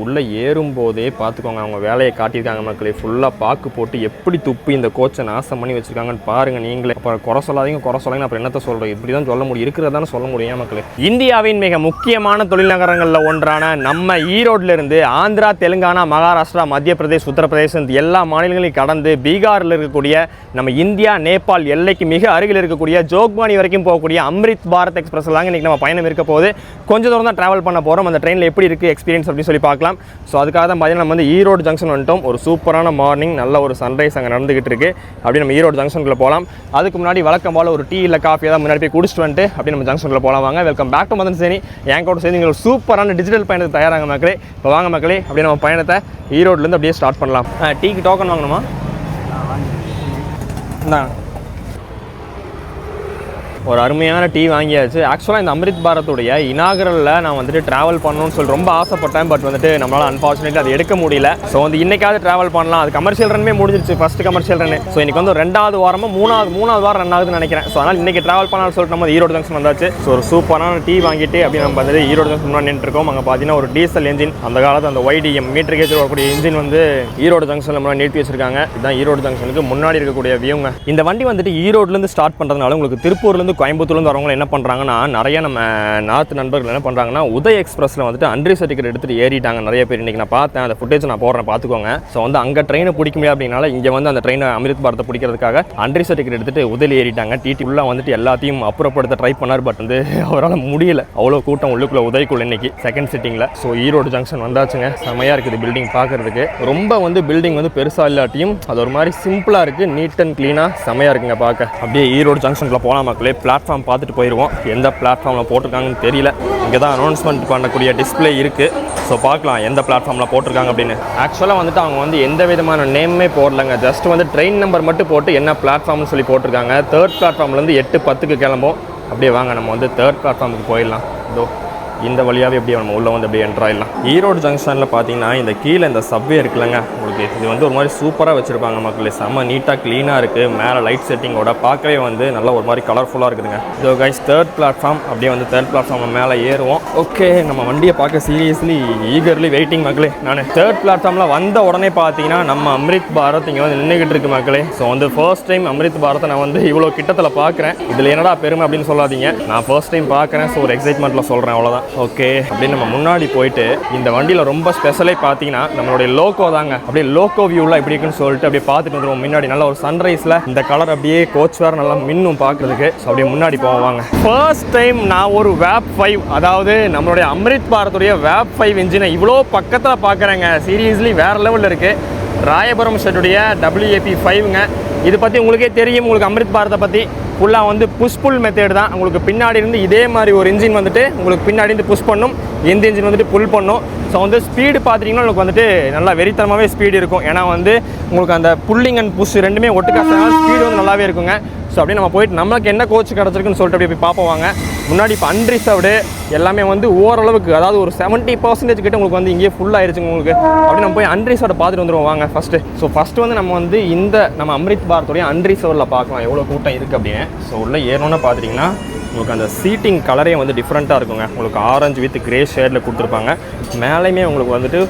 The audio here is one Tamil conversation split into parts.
உள்ளே ஏறும்போதே பார்த்துக்கோங்க, அவங்க வேலையை காட்டியிருக்காங்க மக்களே. ஃபுல்லாக பாக்கு போட்டு எப்படி துப்பி இந்த கோச்சை நாசம் பண்ணி வச்சுருக்காங்கன்னு பாருங்கள் நீங்களே. அப்புறம் குறை சொல்லாதீங்க அப்புறம் என்னத்தை சொல்கிறேன், இப்படி தான் சொல்ல முடியும், இருக்கிறதான சொல்ல முடியும் மக்களே. இந்தியாவின் மிக முக்கியமான தொழில் நகரங்களில் ஒன்றான நம்ம ஈரோட்டிலிருந்து ஆந்திரா, தெலுங்கானா, மகாராஷ்டிரா, மத்திய பிரதேஷ், உத்தரப்பிரதேஷ் எல்லா மாநிலங்களையும் கடந்து பீகாரில் இருக்கக்கூடிய நம்ம இந்தியா நேபாள் எல்லைக்கு மிக அருகில் இருக்கக்கூடிய ஜோக்பானி வரைக்கும் போகக்கூடிய அம்ரித் பாரத் எக்ஸ்பிரஸில் தாங்க இன்றைக்கி நம்ம பயணம் இருக்க போது. கொஞ்சம் தூரம் தான் ட்ராவல் பண்ண போகிறோம். அந்த ட்ரெயினில் எப்படி இருக்குது எக்ஸ்பீரியன்ஸ் அப்படின்னு சொல்லி பார்க்கலாம். ஸோ அதுக்காக தான் பார்த்தீங்கன்னா நம்ம வந்து ஈரோடு ஜங்ஷன் வந்துட்டோம். ஒரு சூப்பரான மார்னிங், நல்ல ஒரு சன்ரைஸ் அங்கே நடந்துகிட்டு இருக்கு. அப்படி நம்ம ஈரோடு ஜங்ஷனுக்குள்ள போகலாம். அதுக்கு முன்னாடி வழக்கம் போல ஒரு டீ இல்லை காஃபி தான் முன்னாடி போய் குடிச்சிட்டு வந்துட்டு அப்படி நம்ம ஜங்ஷனுக்குள்ள போகலாம். வாங்க, welcome back to Madan channel. என் கூட சேர்ந்து நீங்கள் சூப்பரான டிஜிட்டல் பயணத்தை தயாராங்க மக்களே. இப்போ வாங்க மக்களே, அப்படியே நம்ம பயணத்தை ஈரோட்லேருந்து அப்படியே ஸ்டார்ட் பண்ணலாம். டீக்கு டோக்கன் வாங்கணுமா? இந்தாங்க, ஒரு அருமையான டீ வாங்கியாச்சு. ஆக்சுவலாக இந்த அம்ரித் பாரத்துடைய இனாகரலில் நான் வந்துட்டு ட்ராவல் பண்ணணும்னு சொல்லி ரொம்ப ஆசைப்பட்டேன். பட் வந்துட்டு நம்மளால் அன்ஃபார்ச்சுனேட்லி அது எடுக்க முடியல. ஸோ வந்து இன்றைக்காவது ட்ராவல் பண்ணலாம். அது கமர்ஷியல் ரன்மே முடிஞ்சிருச்சு, ஃபஸ்ட்டு கமர்ஷியல் ரன். ஸோ இன்றைக்கி வந்து ரெண்டாவது வாரமாக மூணாவது வாரம் ரன் ஆகுதுன்னு நினைக்கிறேன். ஸோ அதனால் இன்றைக்கி ட்ராவல் பண்ணலாம்னு சொல்லிட்டு நம்ம ஈரோடு ஜங்ஷன் வந்தாச்சு. ஸோ ஒரு சூப்பரான டீ வாங்கிட்டு அப்படி நம்ம வந்துட்டு ஈரோடு ஜங்ஷன் முன்னாடி நின்றுருக்கோம். அங்கே பார்த்தீங்கன்னா ஒரு டீசல் என்ஜின், அந்த காலத்தில் அந்த YDM மீட்டர் கேஜ் வரக்கூடிய இன்ஜின் வந்து ஈரோடு ஜங்ஷனில் முன்னாடி நிறுத்தி வச்சிருக்காங்க. இதுதான் ஈரோடு ஜங்ஷனுக்கு முன்னாடி இருக்கக்கூடிய வியூங்க. இந்த வண்டி வந்துட்டு ஈரோட்லேருந்து ஸ்டார்ட் பண்ணுறதுனால உங்களுக்கு திருப்பூர்லேருந்து கோயம்புத்தூர்லேருந்து வரவங்க என்ன பண்ணுறாங்கன்னா, நிறைய நம்ம நார்த் நண்பர்கள் என்ன பண்ணுறாங்கன்னா, உதய் எக்ஸ்பிரஸில் வந்துட்டு அன்ரி சர்டிஃபிகேட் எடுத்துகிட்டு ஏறிட்டாங்க நிறைய பேர். இன்றைக்கி நான் பார்த்தேன், அந்த ஃபுட்டேஜ் நான் போடுறேன் பார்த்துக்கோங்க. ஸோ வந்து அங்கே ட்ரெயினை பிடிக்க முடியாது அப்படின்னால இங்கே வந்து அந்த ட்ரெயினை அம்ரித் பாரத்தை பிடிக்கிறதுக்காக அன்ரி சர்டிஃபிகேட் எடுத்துகிட்டு உதயில் ஏறிட்டாங்க. டிடி உள்ளே வந்துட்டு எல்லாத்தையும் அப்புறப்படுத்த ட்ரை பண்ணார். பட் வந்து அவரால் முடியல, அவ்வளோ கூட்டம் உள்ளுக்குள்ளே உதய்க்குள்ள இன்னைக்கு செகண்ட் சிட்டிங்கில். ஸோ ஈரோடு ஜங்ஷன் வந்தாச்சுங்க. செமையாக இருக்குது பில்டிங் பார்க்குறதுக்கு. ரொம்ப வந்து பில்டிங் வந்து பெருசாக இல்லாட்டியும் அது ஒரு மாதிரி சிம்பிளாக இருக்குது, நீட் அண்ட் க்ளீனாக செமையாக இருக்குங்க பார்க்க. அப்படியே ஈரோடு ஜங்ஷனுக்குள்ள போகலாம் மக்களே. பிளாட்ஃபார்ம் பார்த்துட்டு போயிடுவோம். எந்த பிளாட்ஃபார்மில் போட்டிருக்காங்கன்னு தெரியல. இங்கே தான் அனௌன்ஸ்மெண்ட் பண்ணக்கூடிய டிஸ்பிளே இருக்குது. ஸோ பார்க்கலாம் எந்த பிளாட்ஃபார்மில் போட்டிருக்காங்க அப்படின்னு. ஆக்சுவலாக வந்துட்டு அவங்க வந்து எந்த விதமான நேமே போடலைங்க. ஜஸ்ட் வந்து ட்ரெயின் நம்பர் மட்டும் போட்டு என்ன பிளாட்ஃபார்ம்னு சொல்லி போட்டிருக்காங்க. தேர்ட் பிளாட்ஃபார்ம்லேருந்து 8:10 கிளம்போம். அப்படியே வாங்க நம்ம வந்து தேர்ட் பிளாட்ஃபார்முக்கு போயிடலாம். இதோ இந்த வழியாகவே எப்படியே நம்ம உள்ளே வந்து அப்படியே என்ட்ரு ஆகிடலாம். ஈரோடு ஜங்ஷனில் பார்த்தீங்கன்னா இந்த கீழே இந்த சப்வே இருக்குல்லங்க, உங்களுக்கு இது வந்து ஒரு மாதிரி சூப்பராக வச்சுருப்பாங்க மக்களே. செம்ம நீட்டாக க்ளீனாக இருக்குது. மேலே லைட் செட்டிங்கோட பார்க்கவே வந்து நல்லா ஒரு மாதிரி கலர்ஃபுல்லாக இருக்குதுங்க. இதோ கைஸ் தேர்ட் பிளாட்ஃபார்ம். அப்படியே வந்து தேர்ட் பிளாட்ஃபார்ம் மேலே ஏறுவோம். ஓகே, நம்ம வண்டியை பார்க்க சீரியஸ்லி ஈகர்லி வெயிட்டிங் மக்களே. நான் தேர்ட் பிளாட்ஃபார்மில் வந்த உடனே பார்த்தீங்கன்னா நம்ம அம்ரித் பாரத் இங்கே வந்து நின்றுக்கிட்டு இருக்கு மக்களே. ஸோ வந்து ஃபர்ஸ்ட் டைம் அம்ரித் பாரத்தை நான் வந்து இவ்வளோ கிட்டத்தில் பார்க்குறேன். இதில் என்னடா பெருமை அப்படின்னு சொல்லாதீங்க, நான் ஃபர்ஸ்ட் டைம் பார்க்குறேன். ஸோ ஒரு எக்ஸைட்மெண்ட்டில் சொல்கிறேன், அவ்வளோதான். ஓகே, அப்படின்னு நம்ம முன்னாடி போயிட்டு இந்த வண்டியில் ரொம்ப ஸ்பெஷலே பார்த்தீங்கன்னா நம்மளுடைய லோகோ தாங்க. அப்படியே லோகோ வியூவில் எப்படி இருக்குன்னு சொல்லிட்டு அப்படியே பார்த்துட்டு வந்துடுவோம். முன்னாடி நல்ல ஒரு சன்ரைஸில் இந்த கலர் அப்படியே கோச் வேறு நல்லா மின்னும் பார்க்குறதுக்கு. ஸோ அப்படியே முன்னாடி போவாங்க. ஃபர்ஸ்ட் டைம் நான் ஒரு வேப் 5, அதாவது நம்மளுடைய அம்ரித் பாரத்துடைய வேப் 5 இன்ஜினை இவ்வளோ பக்கத்தில் பார்க்குறேங்க. சீரியஸ்லி வேறு லெவலில் இருக்குது. ராயபுரம் ஷெட்டுடைய WAP5ங்க. இது பற்றி உங்களுக்கே தெரியும். உங்களுக்கு அம்ரித் பாரத்தை பற்றி ஃபுல்லாக வந்து புஷ் புல் மெத்தேடு தான். உங்களுக்கு பின்னாடி இருந்து இதே மாதிரி ஒரு இன்ஜின் வந்துட்டு உங்களுக்கு பின்னாடி இருந்து புஷ் பண்ணும், இந்த இன்ஜின் வந்துட்டு புல் பண்ணும். ஸோ வந்து ஸ்பீடு பார்த்தீங்கன்னா உங்களுக்கு வந்துட்டு நல்லா வெறித்தனமாகவே ஸ்பீடு இருக்கும். ஏன்னா வந்து உங்களுக்கு அந்த புல்லிங் அண்ட் புஷ் ரெண்டுமே ஒட்டுக்காசனால ஸ்பீடு வந்து நல்லாவே இருக்குங்க. ஸோ அப்படியே நம்ம போயிட்டு நம்மளுக்கு என்ன கோச் கிடச்சிருக்குன்னு சொல்லிட்டு அப்படியே போய் பார்ப்போம் வாங்க. முன்னாடி இப்போ அன்ரிசர்வ்டு எல்லாமே வந்து ஓரளவுக்கு, அதாவது ஒரு 70% கிட்ட உங்களுக்கு வந்து இங்கேயே ஃபுல் ஆயிடுச்சுங்க உங்களுக்கு. அப்படி நம்ம போய் அன்ரிசர்வ்டை பார்த்துட்டு வந்துடுவோம் வாங்க ஃபஸ்ட்டு. ஸோ ஃபஸ்ட்டு வந்து நம்ம வந்து இந்த நம்ம அம்ரித் பாரத்துடைய அன்ரிசர்வ்டில் பார்க்கலாம் எவ்வளோ கூட்டம் இருக்குது அப்படின்னு. ஸோ உள்ளே ஏறணும்னு பார்த்துட்டிங்கன்னா உங்களுக்கு அந்த சீட்டிங் கலரே வந்து டிஃப்ரெண்ட்டாக இருக்குங்க. உங்களுக்கு ஆரஞ்சு வித் கிரே ஷேடில் கொடுத்துருப்பாங்க. மேலேயுமே உங்களுக்கு வந்துட்டு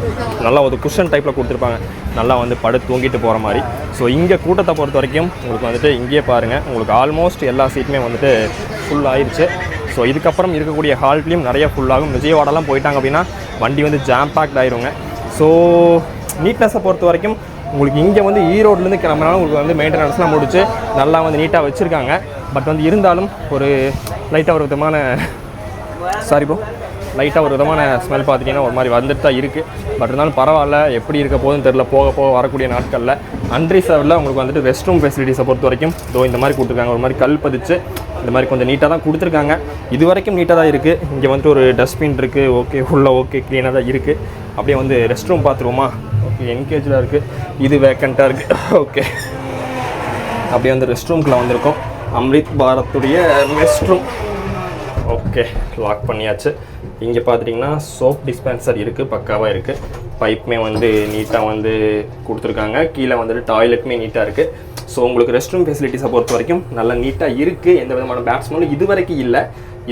நல்லா ஒரு குஷன் டைப்பில் கொடுத்துருப்பாங்க, நல்லா வந்து படுத்து தூங்கிட்டு போகிற மாதிரி. ஸோ இங்கே கூட்டத்தை பொறுத்த வரைக்கும் உங்களுக்கு வந்துட்டு இங்கேயே பாருங்கள், உங்களுக்கு ஆல்மோஸ்ட் எல்லா சீட்டுமே வந்துட்டு ஃபுல் ஆயிடுச்சு. ஸோ இதுக்கப்புறம் இருக்கக்கூடிய ஹால்ட்லேயும் நிறைய ஃபுல்லாகும். விஜயவாடாலாம் போயிட்டாங்க அப்படின்னா வண்டி வந்து ஜாம் பேக்ட் ஆயிருங்க. ஸோ நீட்னஸை பொறுத்த வரைக்கும் உங்களுக்கு இங்கே வந்து ஈரோட்லேருந்து கிளம்பினாலும் உங்களுக்கு வந்து மெயின்டெனன்ஸ்லாம் முடிச்சு நல்லா வந்து நீட்டாக வச்சுருக்காங்க. பட் வந்து இருந்தாலும் ஒரு லைட்டாக ஒரு விதமான லைட்டாக ஒரு விதமான ஸ்மெல் பார்த்துட்டிங்கன்னா ஒரு மாதிரி வந்துட்டு தான் இருக்குது. பட் இருந்தாலும் பரவாயில்ல, எப்படி இருக்க போதுன்னு தெரில போக வரக்கூடிய நாட்களில். அன்ரிசர்வ்டில் உங்களுக்கு வந்துட்டு ரெஸ்ட் ரூம் ஃபெசிலிட்டிஸை பொறுத்த வரைக்கும் இதோ இந்த மாதிரி கொடுத்துருக்காங்க. ஒரு மாதிரி கல் பதிச்சு இந்த மாதிரி கொஞ்சம் நீட்டாக தான் கொடுத்துருக்காங்க. இது வரைக்கும் நீட்டாக தான் இருக்குது. இங்கே வந்துட்டு ஒரு டஸ்ட்பின் இருக்குது. ஓகே, ஃபுல்லாக ஓகே, க்ளீனாக தான் இருக்குது. அப்படியே வந்து ரெஸ்ட் ரூம் பார்த்துருவோமா? ஓகே, என்கேஜில் இருக்குது, இது வேக்கண்ட்டாக இருக்குது. ஓகே, அப்படியே வந்து ரெஸ்ட் ரூம்குள்ளே வந்திருக்கோம். அம்ரித் பாரத்துடைய ரெஸ்ட் ரூம். ஓகே, லாக் பண்ணியாச்சு. இங்கே பார்த்துட்டிங்கன்னா சோப் டிஸ்பென்சர் இருக்குது, பக்காவாக இருக்குது. பைப்புமே வந்து நீட்டாக வந்து கொடுத்துருக்காங்க. கீழே வந்துட்டு டாய்லெட்டுமே நீட்டாக இருக்குது. ஸோ உங்களுக்கு ரெஸ்ட் ரூம் ஃபெசிலிட்டிஸை பொறுத்த வரைக்கும் நல்லா நீட்டாக இருக்குது. எந்த விதமான பேட்ஸ்மேனும் இது வரைக்கும் இல்லை.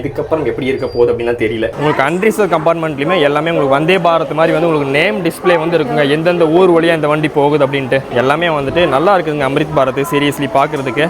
இதுக்கப்புறம் எப்படி இருக்க போகுது அப்படின்னா தெரியல. உங்களுக்கு அன்ரிசர்வ் கம்பார்ட்மெண்ட்லையுமே எல்லாமே உங்களுக்கு வந்தே பாரத் மாதிரி வந்து உங்களுக்கு நேம் டிஸ்பிளே வந்து இருக்குங்க, எந்தெந்த ஊர் வழியாக இந்த வண்டி போகுது அப்படின்ட்டு எல்லாமே வந்துட்டு நல்லா இருக்குதுங்க. அம்ரித் பாரத் சீரியஸ்லி பார்க்குறதுக்கு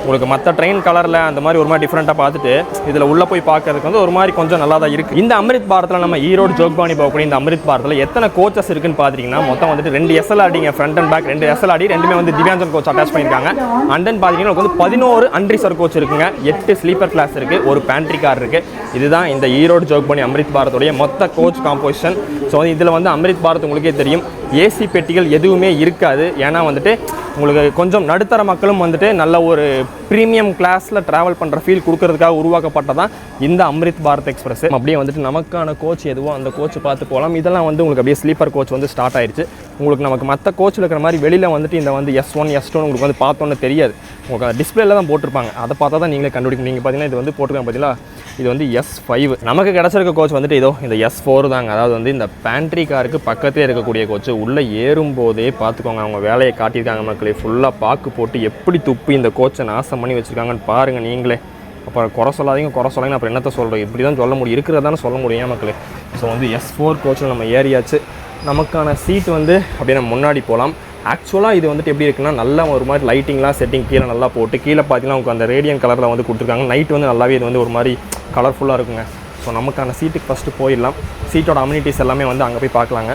உங்களுக்கு மற்ற ட்ரெயின் கலரில் அந்த மாதிரி ஒரு மாதிரி டிஃப்ரெண்ட்டாக பார்த்துட்டு இதில் உள்ளே போய் பார்க்கறதுக்கு வந்து ஒரு மாதிரி கொஞ்சம் நல்லா தான் இருக்குது. இந்த அம்ரித் பாரத்தில் நம்ம ஈரோடு ஜோக்பானி போகக்கூடிய இந்த அம்ரித் பாரத்தில் எத்தனை கோச்சஸ் இருக்குன்னு பார்த்தீங்கன்னா மொத்தம் வந்துட்டு 2 SLRடிங்க, ஃப்ரண்ட் அண்ட் பேக் 2 SLRடி, ரெண்டுமே வந்து திவ்யாஞ்சன் கோச் அட்டாச் பண்ணியிருக்காங்க. அண்ட் தென் பார்த்தீங்கன்னா வந்து 11 அன்ரிசர்வ் கோச் இருக்குங்க, 8 ஸ்லீப்பர் கிளாஸ் இருக்குது, ஒரு பேண்ட்ரி கார் இருக்குது. இதுதான் இந்த ஈரோடு ஜோக்பானி அம்ரித் பாரத்துடைய மொத்த கோச் காம்போசிஷன். ஸோ இதில் வந்து அம்ரித் பாரத் உங்களுக்கே தெரியும் ஏசி பெட்டிகள் எதுவுமே இருக்காது. ஏன்னா வந்துட்டு உங்களுக்கு கொஞ்சம் நடுத்தர மக்களும் வந்துட்டு நல்ல ஒரு ப்ரீமியம் கிளாஸில் ட்ராவல் பண்ணுற ஃபீல் கொடுக்கறதுக்காக உருவாக்கப்பட்டதான் இந்த அம்ரித் பாரத் எக்ஸ்பிரஸ். அப்படியே வந்துட்டு நமக்கான கோச் எதுவோ அந்த கோச் பார்த்து போகலாம். இதெல்லாம் வந்து உங்களுக்கு அப்படியே ஸ்லீப்பர் கோச் வந்து ஸ்டார்ட் ஆயிடுச்சு. உங்களுக்கு நமக்கு மற்ற கோச்சில் இருக்கிற மாதிரி வெளியில் வந்துட்டு இந்த வந்து S1 S2 உங்களுக்கு வந்து பார்த்தோன்னு தெரியாது. உங்களுக்கு டிஸ்பிளேல தான் போட்டிருப்பாங்க, அதை பார்த்தா தான் நீங்களே கண்டுபிடிக்கணும். நீங்கள் பார்த்தீங்கன்னா இது வந்து போட்டிருக்காங்க பார்த்தீங்களா, இது வந்து S5. நமக்கு கிடச்சிருக்க கோச் வந்துட்டு இதோ இந்த S4 தாங்க. அதாவது வந்து இந்த பேண்ட்ரி காருக்கு பக்கத்தே இருக்கக்கூடிய கோச். உள்ளே ஏறும்போதே பார்த்துக்கோங்க, அவங்க வேலையை காட்டியிருக்காங்க மக்களே. ஃபுல்லாக பாக்கு போட்டு எப்படி துப்பி இந்த கோச்சை நாசம் பண்ணி வச்சுருக்காங்கன்னு பாருங்கள் நீங்களே. அப்புறம் குறை சொல்லாதீங்க அப்புறம் என்னத்தை சொல்கிறோம், இப்படி தான் சொல்ல முடியும், இருக்கிறதானே சொல்ல முடியும் மக்களே. ஸோ வந்து S4 கோச்சில் நம்ம ஏறியாச்சு. நமக்கான சீட் வந்து அப்படியே நம்ம முன்னாடி போகலாம். ஆக்சுவலாக இது வந்துட்டு எப்படி இருக்குன்னா நல்லா ஒரு மாதிரி லைட்டிங்லாம் செட்டிங் கீழே நல்லா போட்டு கீழே பார்த்தீங்கன்னா உங்களுக்கு அந்த ரேடியன் கலரில் வந்து கொடுத்துருக்காங்க. நைட் வந்து நல்லாவே இது வந்து ஒரு மாதிரி கலர்ஃபுல்லாக இருக்குங்க. ஸோ நமக்கான சீட்டுக்கு ஃபஸ்ட்டு போயிடலாம். சீட்டோட அம்யூனிட்டிஸ் எல்லாமே வந்து அங்கே போய் பார்க்கலாங்க.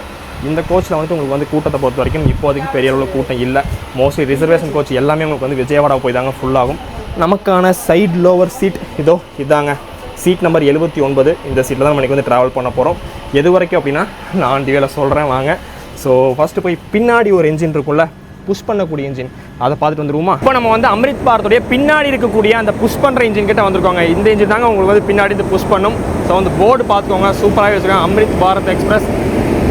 இந்த கோச்சில் வந்துட்டு உங்களுக்கு வந்து கூட்டத்தை பொறுத்த வரைக்கும் இப்போதைக்கு பெரிய அளவில் கூட்டம் இல்லை. மோஸ்ட்லி ரிசர்வேஷன் கோச் எல்லாமே உங்களுக்கு வந்து விஜயவாடா போய் தாங்க ஃபுல்லாகும். நமக்கான சைட் லோவர் சீட் இதோ இதாங்க, சீட் நம்பர் 79. இந்த சீட்டில் தான் நம்ம வந்து ட்ராவல் பண்ண போகிறோம். எது வரைக்கும் அப்படின்னா நான் டிவியில் சொல்கிறேன் வாங்க. ஸோ ஃபஸ்ட்டு போய் பின்னாடி ஒரு என்ஜின் இருக்குல்ல, புஷ் பண்ணக்கூடிய இன்ஜின், அதை பார்த்துட்டு வந்துருவோமா. இப்போ நம்ம வந்து அம்ரித் பாரத்துடைய பின்னாடி இருக்கக்கூடிய அந்த புஷ் பண்ணுற இன்ஜின் கிட்ட வந்திருக்கோங்க. இந்த இன்ஜின் தாங்க உங்களுக்கு வந்து பின்னாடி இந்த புஷ் பண்ணும். ஸோ வந்து போர்டு பார்த்துக்கோங்க, சூப்பராகவே வச்சுருக்காங்க. அம்ரித் பாரத் எக்ஸ்பிரஸ்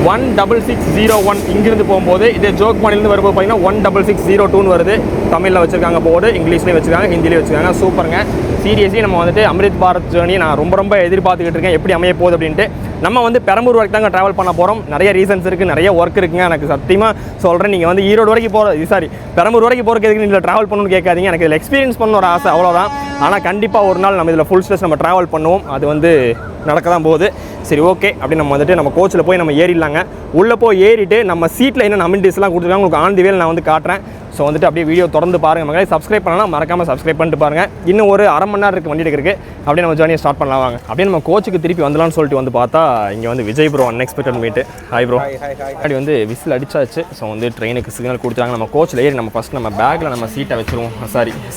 16601 இங்கிருந்து போகும்போது இதே ஜோக்பானிலேருந்து வரும்போது பார்த்தீங்கன்னா 16602 வருது. தமிழில் வச்சுருக்காங்க போர்டு, இங்கிலீஷ்லேயும் வச்சுருக்காங்க, ஹிந்திலேயும் வச்சுருக்காங்க. சூப்பருங்க. சீரியஸ்லி நம்ம வந்துட்டு அம்ரித் பாரத் ஜேர்னி நான் ரொம்ப எதிர்பார்த்துக்கிட்டு இருக்கேன், எப்படி அமைய போகுது அப்படின்ட்டு. நம்ம வந்து பெரம்பூர் வரைக்கும் தாங்க ட்ராவல் பண்ண போகிறோம். நிறைய ரீசன்ஸ் இருக்குது, நிறைய ஒர்க் இருக்குங்க. எனக்கு சத்தியமாக சொல்கிறேன், நீங்கள் வந்து ஈரோடு வரைக்கும் பெரம்பூர் வரைக்கும் போகிறதுக்கு எதுக்கு நீங்கள் ட்ராவல் பண்ணணும்னு கேட்காதீங்க. எனக்கு இதில் எக்ஸ்பீரியன்ஸ் பண்ண ஒரு ஆசை, அவ்வளோதான். ஆனால் கண்டிப்பாக ஒரு நாள் நம்ம இதில் ஃபுல் ஸ்ட்ரெஸ் நம்ம ட்ராவல் பண்ணுவோம். அது வந்து நடக்க தான் போகுது. சரி ஓகே, அப்படி நம்ம வந்துட்டு நம்ம கோச்சில் போய் நம்ம ஏறிடலாங்க. உள்ளே போய் ஏறிட்டு நம்ம சீட்டில் என்ன அம்யூனிட்டிஸ்லாம் கொடுத்துருக்காங்க உங்களுக்கு ஆன் தி வேல நான் வந்து காட்டுறேன். ஸோ வந்துட்டு அப்படியே வீடியோ தொடர்ந்து பாருங்கள் மக்களே. சப்ஸ்கிரைப் பண்ணலாம், மறக்காமல் சப்ஸ்கிரைப் பண்ணிட்டு பாருங்கள். இன்னும் ஒரு அரை மணி நேரம் இருக்குது வண்டி எடுக்கிறதுக்கு. அப்படியே நம்ம ஜேர்னியை ஸ்டார்ட் பண்ணலாம் வாங்க. அப்படியே நம்ம கோச்சுக்கு திருப்பி வந்துடலாம்னு சொல்லிட்டு வந்து பார்த்தா இங்கே வந்து விஜய் ப்ரோ அன்எக்ஸ்பெக்டட் மீட்டு. Hi bro. அப்படி வந்து விசில் அடிச்சாச்சு. ஸோ வந்து ட்ரெயினுக்கு சிக்னல் கொடுத்துறாங்க. நம்ம கோச்சில் ஏறி நம்ம ஃபஸ்ட் நம்ம பேக்கில் நம்ம சீட்டை வச்சுருவோம்.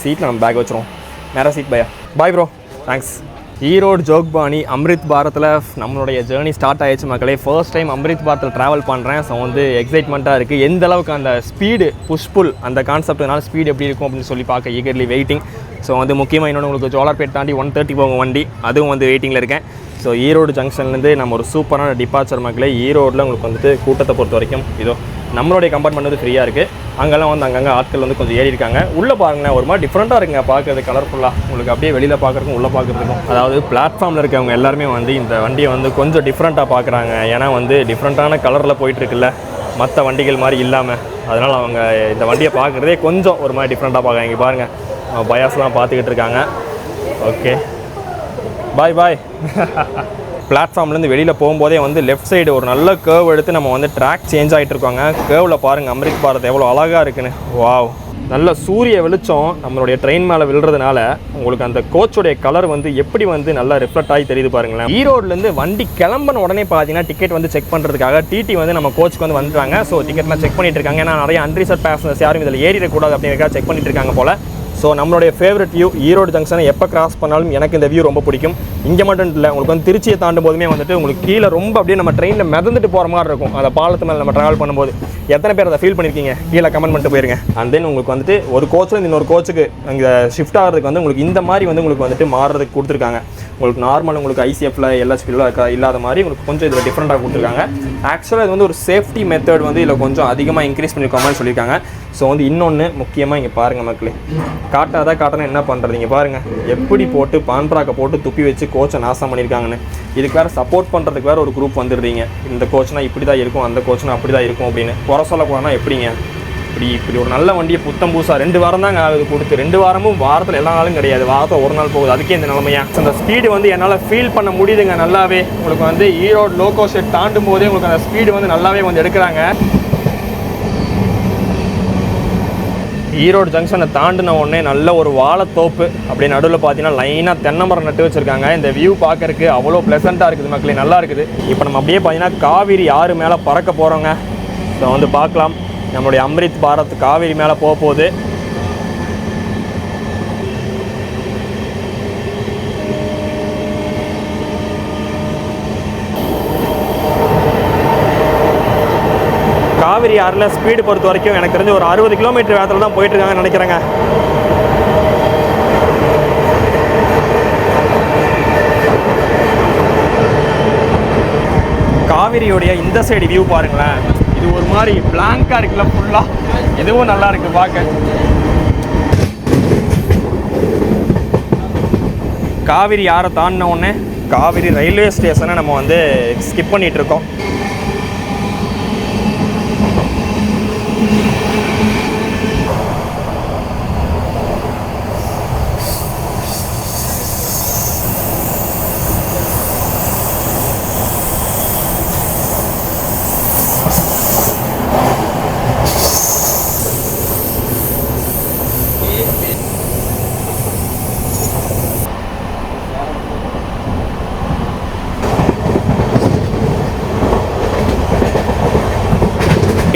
சீட்டில் நம்ம பேக் வச்சுருவோம். நேராக சீட் பையா. Bye bro, thanks. Erode Jogbani Amrit பாரத்தில் நம்மளுடைய ஜேர்னி ஸ்டார்ட் ஆயிடுச்சு மக்களே. ஃபர்ஸ்ட் டைம் அம்ரித் பாரத்தில் ட்ராவல் பண்ணுறேன். ஸோ வந்து எக்ஸைட்மெண்ட்டாக இருக்குது. எந்த அளவுக்கு அந்த ஸ்பீடு புஷ்புல் அந்த கான்செப்ட்னால ஸ்பீடு எப்படி இருக்கும் அப்படின்னு சொல்லி பார்க்க ஈகர்லி வெயிட்டிங். ஸோ வந்து முக்கியமாக இன்னொன்று உங்களுக்கு ஜோலார்பேட் தாண்டி 130 போகும் வண்டி, அதுவும் வந்து வெயிட்டிங்கில் இருக்கேன். ஸோ ஈரோடு ஜங்ஷன்லேருந்து நம்ம ஒரு சூப்பரான டிபார்ச்சர் மக்களே. ஈரோடில் உங்களுக்கு வந்துட்டு கூட்டத்தை பொறுத்த வரைக்கும் இதோ நம்மளுடைய கம்பார்ட்மெண்ட் வந்து ஃப்ரீயாக இருக்குது. அங்கெல்லாம் வந்து அங்கங்கே ஆட்கள் வந்து கொஞ்சம் ஏறி இருக்காங்க. உள்ளே பாருங்கண்ணா, ஒரு மாதிரி டிஃப்ரெண்ட்டாக இருக்குங்க பார்க்குறது, கலர்ஃபுல்லாக. உங்களுக்கு அப்படியே வெளியில் பார்க்குறதுக்கும் உள்ளே பார்க்குறதுக்கும், அதாவது பிளாட்ஃபார்மில் இருக்கவங்க எல்லாருமே வந்து இந்த வண்டியை வந்து கொஞ்சம் டிஃப்ரெண்ட்டாக பார்க்குறாங்க. ஏன்னா வந்து டிஃப்ரெண்ட்டான கலரில் போயிட்டுருக்குல்ல, மற்ற வண்டிகள் மாதிரி இல்லாமல். அதனால் அவங்க இந்த வண்டியை பார்க்குறதே கொஞ்சம் ஒரு மாதிரி டிஃப்ரெண்ட்டாக பார்க்குறாங்க. இங்கே பாருங்கள், பயாஸ்லாம் பார்த்துக்கிட்டு இருக்காங்க. ஓகே, பாய் பாய். பிளாட்ஃபார்ம்லேருந்து வெளியில் போகும்போதே வந்து லெஃப்ட் சைடு ஒரு நல்ல கேர்வ் எடுத்து நம்ம வந்து ட்ராக் சேஞ்ச் ஆகிட்டு இருக்கோங்க. கேர்வில் பாருங்கள் அம்ரித் பாரத் எவ்வளோ அழகாக இருக்குன்னு. வாவ், நல்ல சூரிய வெளிச்சம் நம்மளுடைய ட்ரெயின் மேலே விழுறதுனால உங்களுக்கு அந்த கோச்சோடைய கலர் வந்து எப்படி வந்து நல்லா ரிஃப்ளெக்ட் ஆகி தெரியுது பாருங்களேன். ஈரோட்லேருந்து வண்டி கிளம்பின உடனே பார்த்தீங்கன்னா டிக்கெட் வந்து செக் பண்ணுறதுக்காக டிடி வந்து நம்ம கோச்சுக்கு வந்து வந்துட்டாங்க. ஸோ டிக்கெட்லாம் செக் பண்ணிட்டு இருக்காங்க. ஏன்னா நிறைய அன்ரிசர்வ் பேசஞ்சர்ஸ் யாரும் இதில் ஏறிடக்கூடாது அப்படிங்கிறக்காக செக் பண்ணிட்டு இருக்காங்க போல். ஸோ நம்மளுடைய ஃபேவரட் வியூ ஈரோடு ஜங்ஷனை எப்போ கிராஸ் பண்ணாலும் எனக்கு இந்த வியூ ரொம்ப பிடிக்கும். இங்கே மட்டும் இல்லை, உங்களுக்கு வந்து திருச்சியை தாண்டும் போதுமே வந்துட்டு உங்களுக்கு கீழே ரொம்ப அப்படியே நம்ம ட்ரெயினில் மிதந்துட்டு போகிற மாதிரி இருக்கும். அந்த பாலத்து மேலே நம்ம ட்ராவல் பண்ணும்போது எத்தனை பேர் அதை ஃபீல் பண்ணியிருக்கீங்க கீழே கமெண்ட் பண்ணிட்டு போயிருங்க. அண்ட் தென் உங்களுக்கு வந்துட்டு ஒரு கோச்சில் இன்னொரு கோச்சுக்கு அங்கே ஷிஃப்ட் ஆகிறதுக்கு வந்து உங்களுக்கு இந்த மாதிரி வந்து உங்களுக்கு வந்துட்டு மாறுறதுக்கு கொடுத்துருக்காங்க. உங்களுக்கு நார்மல் உங்களுக்கு ஐசிஎஃப்ல எல்ஹெச்பியில் இல்லாத மாதிரி உங்களுக்கு கொஞ்சம் இதில் டிஃப்ரெண்ட்டாக கொடுத்துருக்காங்க. ஆக்சுவலாக இது வந்து ஒரு சேஃப்டி மெத்தட் வந்து இதில் கொஞ்சம் அதிகமாக இன்க்ரீஸ் பண்ணியிருக்கோம்னு சொல்லியிருக்காங்க. ஸோ வந்து இன்னொன்று முக்கியமாக இங்கே பாருங்கள் மக்களே, காட்டணும் என்ன பண்ணுறது. இங்கே பாருங்கள் எப்படி போட்டு பான்ப்ராக்கை போட்டு துப்பி வச்சு கோச்சை நாசம் பண்ணியிருக்காங்கன்னு. இதுக்கு வேறு சப்போர்ட் பண்ணுறதுக்கு வேறு ஒரு குரூப் வந்துடுறீங்க. இந்த கோச்னா இப்படி தான் இருக்கும், அந்த கோச்னா அப்படி தான் இருக்கும் அப்படின்னு குறை சொல்லக்கூடாதுனா எப்படிங்க? இப்படி ஒரு நல்ல வண்டியை புத்தம் புதுசாக 2 வாரம் தாங்க ஆகுது கொடுத்து. 2 வாரமும் வாரத்தில் எல்லா நாளும் கிடையாது, வாரத்தில் ஒரு நாள் போகுது. அதுக்கே இந்த நிலைமையா அந்த ஸ்பீடு வந்து என்னால் ஃபீல் பண்ண முடியுதுங்க நல்லாவே. உங்களுக்கு வந்து ஈரோடு லோகோ ஷெட் தாண்டும் போதே உங்களுக்கு அந்த ஸ்பீடு வந்து நல்லாவே வந்து எடுக்கிறாங்க. ஈரோடு ஜங்ஷனை தாண்டின உடனே நல்ல ஒரு வாழைத்தோப்பு அப்படியே நடுவில் பார்த்தீங்கன்னா லைனாக தென்னை மரம் நட்டு வச்சுருக்காங்க. இந்த வியூ பார்க்கறதுக்கு அவ்வளோ ப்ளசண்ட்டாக இருக்குது மக்களே, நல்லா இருக்குது. இப்போ நம்ம அப்படியே பார்த்தீங்கன்னா காவிரி ஆறு மேலே பறக்க போகிறோங்க. ஸோ வந்து பார்க்கலாம், நம்மளுடைய அம்ரித் பாரத் காவிரி மேலே போக போகுது. காவிரி ஆறில் ஸ்பீடு பொறுத்த வரைக்கும் எனக்கு தெரிஞ்சு ஒரு 60 கிலோமீட்டர் வேகத்தில் தான் போயிட்டுருக்காங்கன்னு நினைக்கிறேங்க. காவிரியோடைய இந்த சைடு வியூ பாருங்களேன், இது ஒரு மாதிரி பிளாங்காக இருக்குல்ல ஃபுல்லாக, இதுவும் நல்லா இருக்குது பார்க்க. காவிரி ஆறை தாண்டின உடனே காவிரி ரயில்வே ஸ்டேஷனை நம்ம வந்து ஸ்கிப் பண்ணிகிட்ருக்கோம்.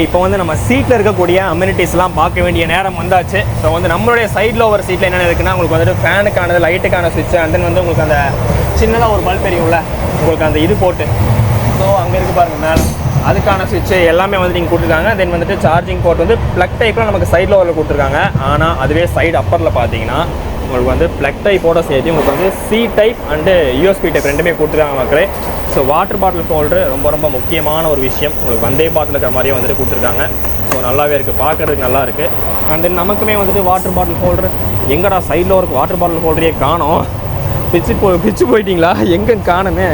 இப்போ வந்து நம்ம சீட்டில் இருக்கக்கூடிய அம்யூனிட்டிஸ்லாம் பார்க்க வேண்டிய நேரம் வந்தாச்சு. ஸோ வந்து நம்மளுடைய சைடில் ஒரு சீட்டில் என்னென்ன இருக்குன்னா, உங்களுக்கு வந்துட்டு ஃபேனுக்கானது, லைட்டுக்கான சுவிட்சு, அண்ட் தென் வந்து உங்களுக்கு அந்த சின்னதாக ஒரு பல்ப் எரியும்ல, உங்களுக்கு அந்த இது போட்டு, ஸோ அங்கே இருக்குது பாருங்கள் மேலே, அதுக்கான சுவிட்சு எல்லாமே வந்து நீங்கள் கொடுத்துருக்காங்க. தென் வந்துட்டு சார்ஜிங் போர்ட் வந்து ப்ளக் டைப்பில் நமக்கு சைடில் ஒரு கொடுத்துருக்காங்க. ஆனால் அதுவே சைடு அப்பரில் பார்த்தீங்கன்னா உங்களுக்கு வந்து ப்ளக் டைப்போட சேர்த்து உங்களுக்கு வந்து C type and USB type ரெண்டுமே கொடுத்துருக்காங்க மக்களே. ஸோ வாட்டர் பாட்டில் ஹோல்டரு ரொம்ப ரொம்ப முக்கியமான ஒரு விஷயம், உங்களுக்கு வந்தே பாட்டில் இருக்கிற மாதிரியே வந்துட்டு கொடுத்துருக்காங்க. ஸோ நல்லாவே இருக்குது, பார்க்குறதுக்கு நல்லா இருக்குது. அண்ட் தென் நமக்குமே வந்துட்டு வாட்டர் பாட்டில் ஹோல்டர் எங்கடா சைடில் ஒரு வாட்டர் பாட்டில் ஹோல்டரே காணோம், பிச்சு போயிட்டீங்களா, எங்கன்னு காணுமே,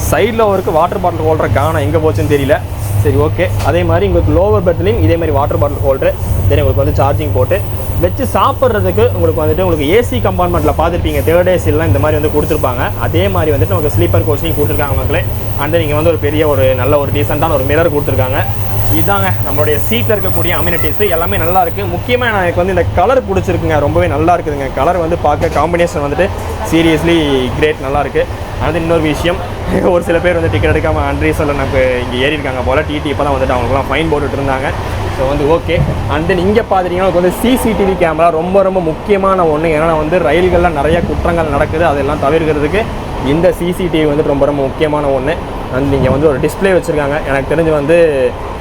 சைடில் ஒருக்கு வாட்டர் பாட்டில் ஹோல்டரை காணோம், எங்கே போச்சுன்னு தெரியல. சரி ஓகே, அதே மாதிரி உங்களுக்கு லோவர் பெர்த்லேயும் இதே மாதிரி வாட்டர் பாட்டில் ஹோல்டரு, தென் உங்களுக்கு வந்து சார்ஜிங் போட்டு வச்சு சாப்பிட்றதுக்கு உங்களுக்கு வந்துட்டு உங்களுக்கு ஏசி கம்பார்ட்மெண்ட்டில் பார்த்துருப்பீங்க, தேர்ட் ஏசிலாம் இந்த மாதிரி வந்து கொடுத்துருப்பாங்க. அதே மாதிரி வந்துட்டு நமக்கு ஸ்லீப்பர் கோச்சிங் கொடுத்துருக்காங்க மக்களே. அண்ட் நீங்கள் வந்து ஒரு பெரிய ஒரு நல்ல ஒரு டீசெண்டான ஒரு மிரர் கொடுத்துருக்காங்க. இதாங்க நம்மளுடைய சீட்டில் இருக்கக்கூடிய அம்யூனிட்டிஸ் எல்லாமே நல்லா இருக்குது. முக்கியமாக எனக்கு வந்து இந்த கலர் பிடிச்சிருக்குங்க, ரொம்பவே நல்லா இருக்குதுங்க. கலர் வந்து பார்க்க காம்பினேஷன் வந்துட்டு சீரியஸ்லி கிரேட், நல்லா இருக்குது. அது இன்னொரு விஷயம், ஒரு சில பேர் வந்து டிக்கெட் எடுக்காமல் அன்ரீசனில் நமக்கு இங்கே ஏறி இருக்காங்க போல், டிடி இப்போ தான் வந்துட்டு அவங்களுக்குலாம் ஃபைன் போட்டுட்டு இருந்தாங்க. ஸோ வந்து ஓகே. அண்ட் தென் இங்கே பார்த்தீங்கன்னா வந்து சிசிடிவி கேமரா ரொம்ப ரொம்ப முக்கியமான ஒன்று. ஏன்னா வந்து ரயில்களில் நிறைய குற்றங்கள் நடக்குது, அதெல்லாம் தவிர்க்கிறதுக்கு இந்த சிசிடிவி வந்து ரொம்ப ரொம்ப முக்கியமான ஒன்று. அண்ட் நீங்கள் வந்து ஒரு டிஸ்பிளே வச்சுருக்காங்க, எனக்கு தெரிஞ்சு வந்து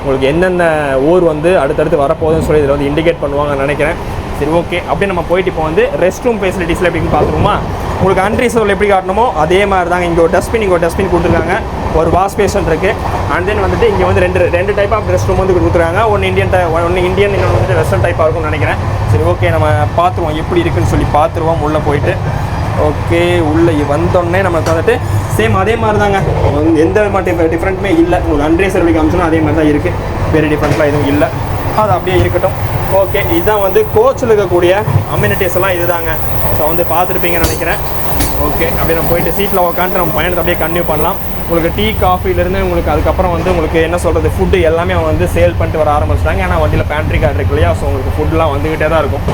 உங்களுக்கு என்னென்ன ஊர் வந்து அடுத்தடுத்து வரப்போகுதுன்னு சொல்லி இதில் வந்து இண்டிகேட் பண்ணுவாங்கன்னு நினைக்கிறேன். சரி ஓகே, அப்படியே நம்ம போயிட்டு இப்போ வந்து ரெஸ்ட் ரூம் ஃபெசிலிட்டிஸில் எப்படின்னு பார்த்துருமா. உங்களுக்கு அன்ரீசர்வில் எப்படி காட்டணுமோ அதே மாதிரி தாங்க. இங்கே ஒரு டஸ்ட்பின் கொடுத்துருக்காங்க, ஒரு வாஷ் பேஷன் இருக்குது. அண்ட் தென் வந்துட்டு இங்கே வந்து ரெண்டு டைப் ஆஃப் ரெஸ்ட் ரூம் வந்து கொடுத்துருக்காங்க. ஒன்று இந்தியன் இன்னொன்று வந்துட்டு வெஸ்டர்ன் டைப்பாக இருக்கும்னு நினைக்கிறேன். சரி ஓகே, நம்ம பார்த்துருவோம் எப்படி இருக்குன்னு சொல்லி பார்த்துருவோம் உள்ளே போயிட்டு. ஓகே, உள்ளே வந்தோடனே நமக்கு வந்துட்டு சேம் அதே மாதிரி தாங்க, எந்த மாதிரி டிஃப்ரெண்ட்டுமே இல்லை. உங்களுக்கு அன்ரீசர் எப்படி காமிச்சோன்னா அதே மாதிரி தான் இருக்குது, வேறு டிஃப்ரெண்ட்லாம் எதுவும் இல்லை, அது அப்படியே இருக்கட்டும். ஓகே, இதுதான் வந்து கோச்சில் இருக்கக்கூடிய அம்யூனிட்டிஸ் எல்லாம் இதுதாங்க. ஸோ வந்து பார்த்துருப்பீங்கன்னு நினைக்கிறேன். ஓகே, அப்படியே நம்ம போயிட்டு சீட்டில் உட்காந்துட்டு நம்ம பயணத்தை அப்படியே கன்டினியூ பண்ணலாம். உங்களுக்கு டீ காஃபிலேருந்து உங்களுக்கு அதுக்கப்புறம் வந்து உங்களுக்கு என்ன சொல்கிறது, ஃபுட்டு எல்லாமே வந்து சேல் பண்ணிட்டு வர ஆரம்பிச்சிட்டாங்க. ஏன்னா வண்டியில் பேண்ட்ரி கார்டு இருக்கு இல்லையா, ஸோ உங்களுக்கு ஃபுட்லாம் வந்துக்கிட்டே தான் இருக்கும்.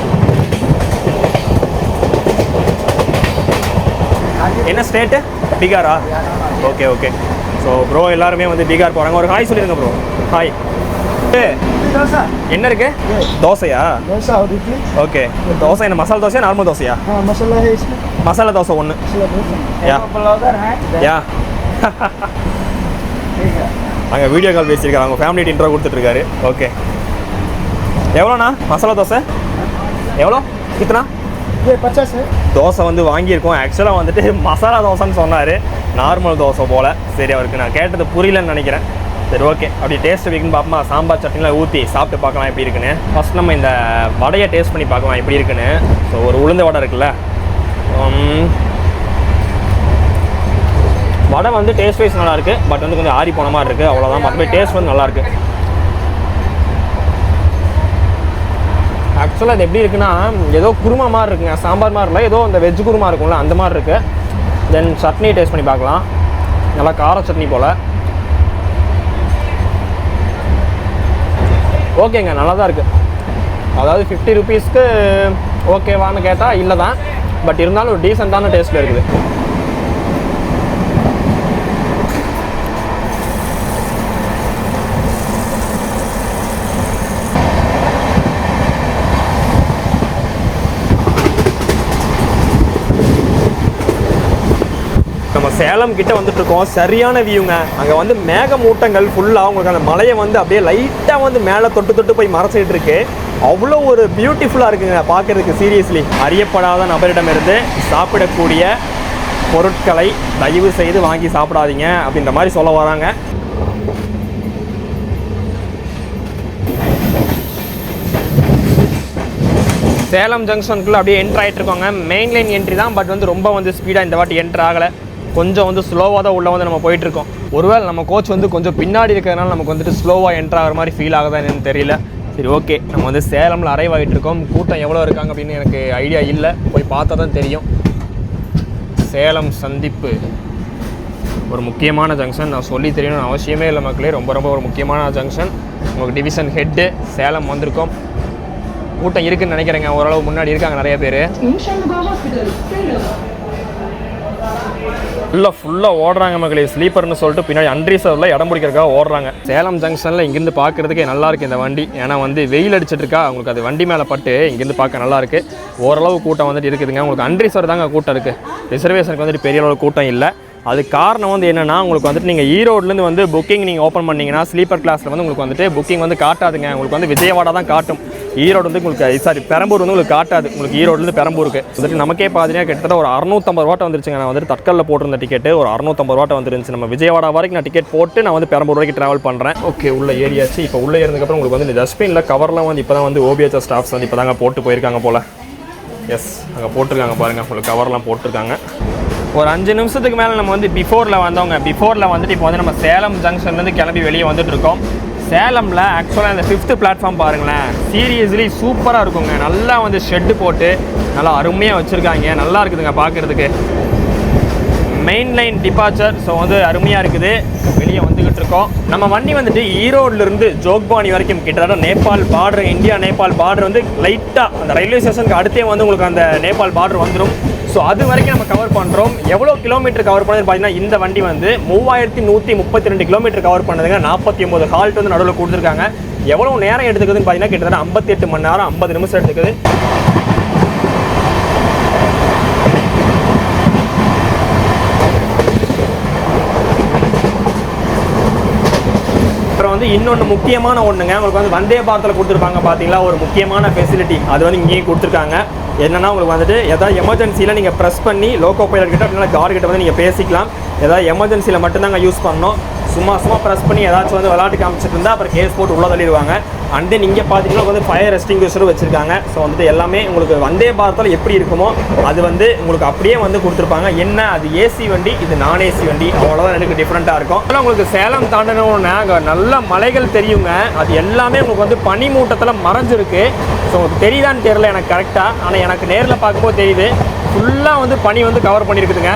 என்ன ஸ்டேட்டு? பீகாரா? Okay okay. ஸோ ப்ரோ எல்லாருமே வந்து பீகார் போகிறாங்க. ஒரு ஹாய் சொல்லிடுங்க ப்ரோ. ஹாய். என்ன இருக்கு? தோசையா? ஓகே. தோசை என்ன மசாலா தோசையா நார்மல் தோசையா? மசாலா தோசை ஒன்று. யா அங்கே வீடியோ கால் பேசியிருக்காங்க, அவங்க ஃபேமிலிட்டு இன்ட்ரோ கொடுத்துட்ருக்காரு. ஓகே, எவ்வளோண்ணா மசாலா தோசை? எவ்வளோ கித்தனா? தோசை வந்து வாங்கியிருக்கோம். ஆக்சுவலாக வந்துட்டு மசாலா தோசைன்னு சொன்னார், நார்மல் தோசை போல். சரி, அவருக்கு நான் கேட்டது புரியலன்னு நினைக்கிறேன். சரி ஓகே, அப்படி டேஸ்ட் வைக்குன்னு பார்ப்போமா. சாம்பார் சட்னிலாம் ஊற்றி சாப்பிட்டு பார்க்கலாம் எப்படி இருக்குன்னு. ஃபஸ்ட் நம்ம இந்த வடையை டேஸ்ட் பண்ணி பார்க்கலாம் எப்படி இருக்குன்னு. ஸோ ஒரு உளுந்த வடை இருக்குல்ல, வடை வந்து டேஸ்ட் வைஸ் நல்லாயிருக்கு, பட் வந்து கொஞ்சம் ஆறி போன மாதிரி இருக்குது, அவ்வளோதான். மற்றபடி டேஸ்ட் வந்து நல்லாயிருக்கு. ஆக்சுவலாக இது எப்படி இருக்குன்னா ஏதோ குருமா மாதிரி இருக்குங்க, சாம்பார் மாதிரி இல்லை, ஏதோ அந்த வெஜ் குருமா இருக்கும்ல அந்த மாதிரி இருக்குது. தென் சட்னி டேஸ்ட் பண்ணி பார்க்கலாம். நல்லா கார சட்னி போல். ஓகேங்க, நல்லா தான் இருக்குது. அதாவது 50 ருபீஸ்க்கு ஓகேவான்னு கேட்டால் இல்லை தான், பட் இருந்தாலும் ஒரு டீசெண்டான டேஸ்ட்டில் இருக்குது. நம்ம சேலம் கிட்ட வந்துட்டு இருக்கோம். சரியான வியூங்க. அங்கே வந்து மேகமூட்டங்கள் ஃபுல்லாக உங்களுக்கு அந்த மலையை வந்து அப்படியே லைட்டாக வந்து மேலே தொட்டு தொட்டு போய் மறைச்சிட்டு இருக்கு. அவ்வளோ ஒரு பியூட்டிஃபுல்லாக இருக்குங்க பார்க்குறதுக்கு. சீரியஸ்லி அறியப்படாத நபரிடமிருந்து சாப்பிடக்கூடிய பொருட்களை தயவு செய்து வாங்கி சாப்பிடாதீங்க அப்படின்ற மாதிரி சொல்ல வராங்க. சேலம் ஜங்ஷனுக்குள்ளே அப்படியே என்ட்ரு ஆகிட்டு இருக்கோங்க. மெயின் லைன் என்ட்ரி தான், பட் வந்து ரொம்ப வந்து ஸ்பீடாக இந்த வாட்டி என்ட்ரு ஆகலை. கொஞ்சம் வந்து ஸ்லோவாக தான் உள்ளே வந்து நம்ம போயிட்டுருக்கோம். ஒருவேளை நம்ம கோச் வந்து கொஞ்சம் பின்னாடி இருக்கிறதுனால நமக்கு வந்துட்டு ஸ்லோவாக என்ட்ரு ஆகிற மாதிரி ஃபீல் ஆகுதா என்னன்னு தெரியல. சரி, ஓகே. நம்ம வந்து சேலமில் அரைவ் ஆகிட்டு இருக்கோம். கூட்டம் எவ்வளோ இருக்காங்க அப்படின்னு எனக்கு ஐடியா இல்லை, போய் பார்த்தா தான் தெரியும். சேலம் சந்திப்பு ஒரு முக்கியமான ஜங்ஷன். நான் சொல்லி தெரியணும்னு அவசியமே இல்லை மக்களே. ரொம்ப ரொம்ப ஒரு முக்கியமான ஜங்ஷன். உங்களுக்கு டிவிஷன் ஹெட்டு சேலம் வந்திருக்கோம். கூட்டம் இருக்குன்னு நினைக்கிறேங்க. ஓரளவு முன்னாடி இருக்காங்க நிறைய பேர். ஃபுல்லாக ஓடுறாங்க மக்களே. ஸ்லீப்பர்னு சொல்லிட்டு பின்னாடி அன்ரிசர்வில் இடம் பிடிக்கிறதுக்காக ஓடுறாங்க. சேலம் ஜங்ஷனில் இங்கேருந்து பார்க்குறதுக்கே நல்லாயிருக்கு இந்த வண்டி. ஏன்னா வந்து வெயில் அடிச்சிட்டு இருக்கா, உங்களுக்கு அது வண்டி மேலே பட்டு இங்கேருந்து பார்க்க நல்லாயிருக்கு. ஓரளவு கூட்டம் வந்துட்டு இருக்குதுங்க. உங்களுக்கு அன்ரிசர்வ் தாங்க கூட்டம் இருக்குது. ரிசர்வேஷனுக்கு வந்துட்டு பெரிய அளவு கூட்டம் இல்லை. அது காரணம் வந்து என்னென்னா, உங்களுக்கு வந்துட்டு நீங்கள் ஈரோட்லேருந்து வந்து புக்கிங் நீங்கள் ஓப்பன் பண்ணிங்கன்னா ஸ்லீப்பர் கிளாஸில் வந்து உங்களுக்கு வந்துட்டு புக்கிங் வந்து காட்டாதுங்க. உங்களுக்கு வந்து விஜயவாடா தான் காட்டும். ஈரோடு வந்து உங்களுக்கு பெரம்பூர் வந்து உங்களுக்கு காட்டாது. உங்களுக்கு ஈரோடுலேருந்து பெரம்பூருக்கு வந்துட்டு நமக்கே பார்த்தீங்கன்னா கிட்டத்தட்ட ஒரு 650 ரூபா வந்துருச்சுங்க. நான் வந்துட்டு தட்கலில் போட்டிருந்த டிக்கெட்டு ஒரு 650 ரூபா வந்துருந்துச்சு. நம்ம விஜயவாடா வரைக்கும் நான் டிக்கெட் போட்டு நான் வந்து பெரம்பூர் வரைக்கும் ட்ராவல் பண்ணுறேன். ஓகே, உள்ள ஏரியாச்சு. இப்போ உள்ளே இருந்ததுக்கப்புறம் உங்களுக்கு வந்து இந்த டஸ்ட்பினில் கவர்லாம் வந்து இப்போ தான் வந்து ஓபிஎச் ஸ்டாஃப்ஸ் வந்து இப்போ தாங்க போட்டு போயிருக்காங்க போல். எஸ், அங்கே போட்டிருக்காங்க பாருங்கள். உங்களுக்கு கவர்லாம் போட்டிருக்காங்க. ஒரு 5 நிமிஷத்துக்கு மேலே நம்ம வந்து பிஃபோரில் வந்தவங்க. பிஃபோரில் வந்துட்டு இப்போ வந்து நம்ம சேலம் ஜங்ஷன்லேருந்து கிளம்பி வெளியே வந்துட்டு இருக்கோம். சேலமில் ஆக்சுவலாக இந்த 5th பிளாட்ஃபார்ம் பாருங்களேன். சீரியஸ்லி சூப்பராக இருக்குங்க. நல்லா வந்து ஷெட்டு போட்டு நல்லா அருமையாக வச்சுருக்காங்க. நல்லா இருக்குதுங்க பார்க்குறதுக்கு. Main line departure. ஸோ வந்து அருமையாக இருக்குது. வெளியே வந்துக்கிட்டு இருக்கோம். நம்ம வண்டி வந்துட்டு ஈரோட்லேருந்து ஜோக்பானி வரைக்கும் கிட்டத்தட்ட Nepal border, India Nepal border வந்து லைட்டாக அந்த ரயில்வே ஸ்டேஷனுக்கு அடுத்தே வந்து உங்களுக்கு அந்த நேபாள் பார்டர் வந்துடும். ஸோ அது வரைக்கும் நம்ம கவர் பண்ணுறோம். எவ்வளோ கிலோமீட்டர் கவர் பண்ணதுன்னு பார்த்தீங்கன்னா, இந்த வண்டி வந்து 3132 கிலோமீட்டர் கவர் பண்ணதுங்க. 49 ஹால்ட் வந்து நடுவில் கொடுத்துருக்காங்க. எவ்வளோ நேரம் எடுத்துக்குதுன்னு பார்த்தீங்கன்னா கிட்டத்தட்ட 58 மணி நேரம் 50 நிமிஷம் எடுத்துக்குது. அப்புறம் வந்து இன்னொன்று முக்கியமான ஒன்றுங்க, உங்களுக்கு வந்து வந்தே பாரத்தில் கொடுத்துருப்பாங்க பார்த்தீங்களா, ஒரு முக்கியமான ஃபெசிலிட்டி. அது வந்து இங்கேயும் கொடுத்துருக்காங்க. என்னன்னா, உங்களுக்கு வந்துட்டு ஏதாவது எமர்ஜென்சியில் நீங்கள் ப்ரெஸ் பண்ணி லோக்கோ பைலட் கிட்ட அப்படின்னா கார்டு கிட்ட வந்து நீங்கள் பேசிக்கலாம். ஏதாவது எமர்ஜென்சியில் மட்டும்தாங்க யூஸ் பண்ணணும். சும்மா ப்ரெஸ் பண்ணி ஏதாச்சும் வந்து விளையாட்டு காமிச்சிட்டு இருந்தால் அப்புறம் கேஸ் போட்டு உள்ளே தள்ளிடுவாங்க. அண்ட் தென் இங்கே பார்த்தீங்கன்னா வந்து ஃபயர் எக்ஸ்டிங்விஷரும் வச்சுருக்காங்க. ஸோ வந்துட்டு எல்லாமே உங்களுக்கு வந்தே பாரத்தில் எப்படி இருக்குமோ அது வந்து உங்களுக்கு அப்படியே வந்து கொடுத்துருப்பாங்க. என்ன அது ஏசி வண்டி, இது நான் ஏசி வண்டி, அவ்வளோதான் எனக்கு டிஃப்ரெண்ட்டாக இருக்கும். அதனால் உங்களுக்கு சேலம் தாண்டணும்னா நல்ல மலைகள் தெரியுங்க. அது எல்லாமே உங்களுக்கு வந்து பனிமூட்டத்தில் மறைஞ்சிருக்கு. ஸோ உங்களுக்கு தெரியுதான்னு தெரியல எனக்கு கரெக்டாக, ஆனால் எனக்கு நேரில் பார்க்கும்போது தெரியுது. ஃபுல்லாக வந்து பனி வந்து கவர் பண்ணியிருக்குதுங்க.